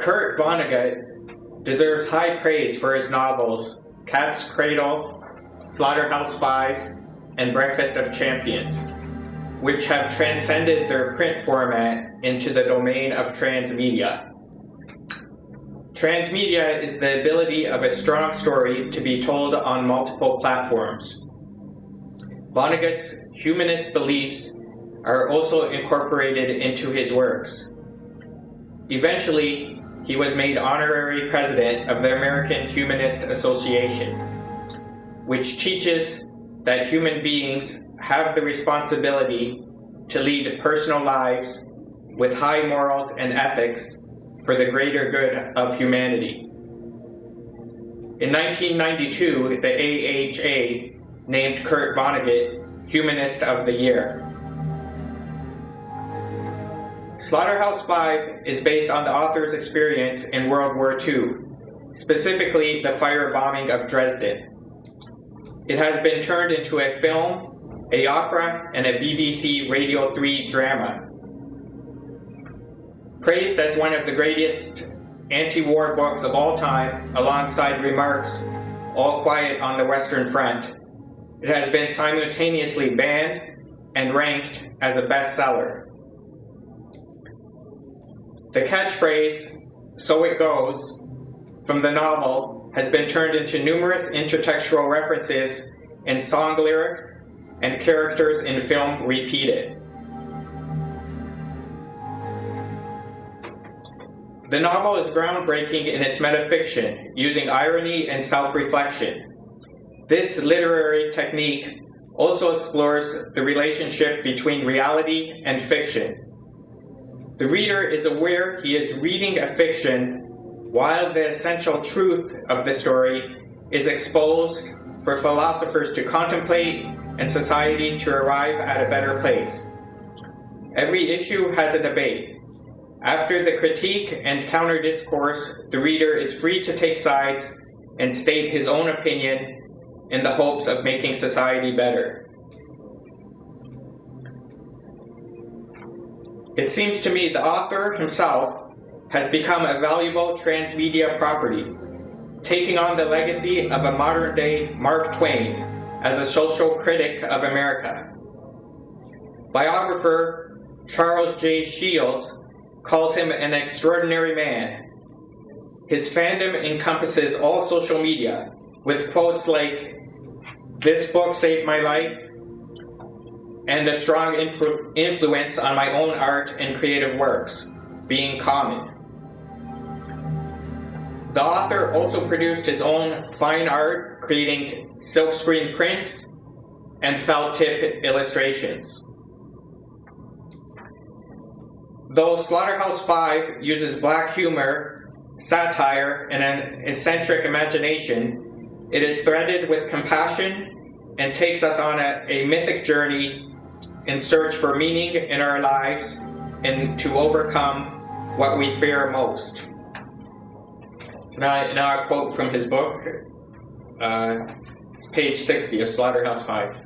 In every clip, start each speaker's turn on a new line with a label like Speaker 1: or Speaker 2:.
Speaker 1: Kurt Vonnegut deserves high praise for his novels Cat's Cradle, Slaughterhouse-Five, and Breakfast of Champions, which have transcended their print format into the domain of transmedia. Transmedia is the ability of a strong story to be told on multiple platforms. Vonnegut's humanist beliefs are also incorporated into his works. Eventually, he was made honorary president of the American Humanist Association, which teaches that human beings have the responsibility to lead personal lives with high morals and ethics for the greater good of humanity. In 1992, the AHA named Kurt Vonnegut Humanist of the Year. Slaughterhouse-Five is based on the author's experience in World War II, specifically the firebombing of Dresden. It has been turned into a film, an opera, and a BBC Radio 3 drama. Praised as one of the greatest anti-war books of all time, alongside Remarque's All Quiet on the Western Front, it has been simultaneously banned and ranked as a bestseller. The catchphrase, "So it goes," from the novel has been turned into numerous intertextual references in song lyrics, and characters in film repeat it. The novel is groundbreaking in its metafiction, using irony and self-reflection. This literary technique also explores the relationship between reality and fiction. The reader is aware he is reading a fiction while the essential truth of the story is exposed for philosophers to contemplate and society to arrive at a better place. Every issue has a debate. After the critique and counter-discourse, the reader is free to take sides and state his own opinion in the hopes of making society better. It seems to me the author himself has become a valuable transmedia property, taking on the legacy of a modern-day Mark Twain as a social critic of America. Biographer Charles J. Shields calls him an extraordinary man. His fandom encompasses all social media, with quotes like, "This book saved my life," and a strong influence on my own art and creative works, being common. The author also produced his own fine art, creating silkscreen prints and felt tip illustrations. Though Slaughterhouse-Five uses black humor, satire, and an eccentric imagination, it is threaded with compassion and takes us on a mythic journey in search for meaning in our lives and to overcome what we fear most. So now a quote from his book. It's page 60 of Slaughterhouse-Five.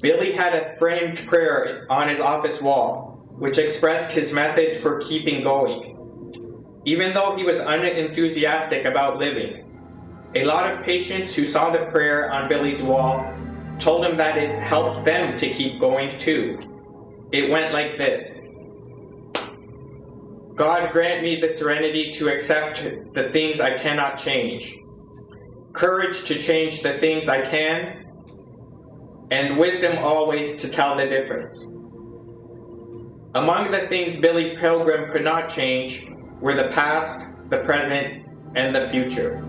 Speaker 1: Billy had a framed prayer on his office wall, which expressed his method for keeping going. Even though he was unenthusiastic about living, a lot of patients who saw the prayer on Billy's wall told him that it helped them to keep going too. It went like this: God grant me the serenity to accept the things I cannot change, courage to change the things I can, and wisdom always to tell the difference. Among the things Billy Pilgrim could not change were the past, the present, and the future.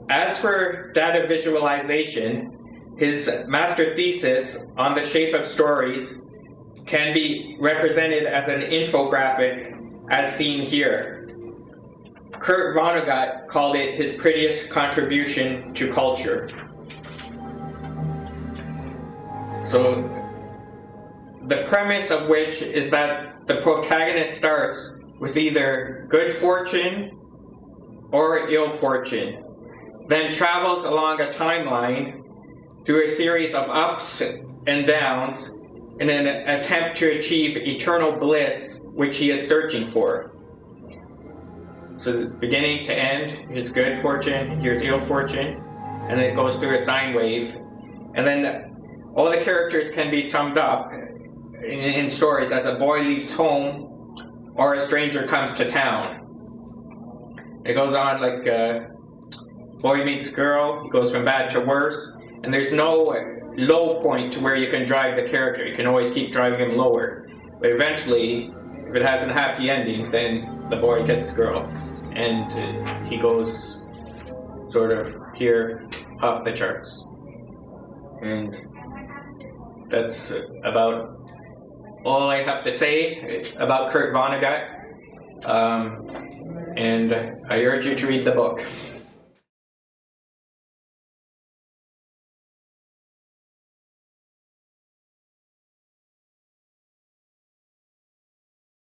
Speaker 1: As for data visualization, his master thesis on the shape of stories can be represented as an infographic as seen here. Kurt Vonnegut called it his prettiest contribution to culture. So, the premise of which is that the protagonist starts with either good fortune or ill fortune. then travels along a timeline through a series of ups and downs in an attempt to achieve eternal bliss, which he is searching for. So beginning to end, here's good fortune, here's ill fortune, and then it goes through a sine wave. And then all the characters can be summed up in stories as a boy leaves home or a stranger comes to town. It goes on like boy meets girl, it goes from bad to worse, and there's no low point to where you can drive the character. You can always keep driving him lower. But eventually, if it has a happy ending, then the boy gets girl. And he goes sort of here off the charts. And that's about all I have to say about Kurt Vonnegut. And I urge you to read the book.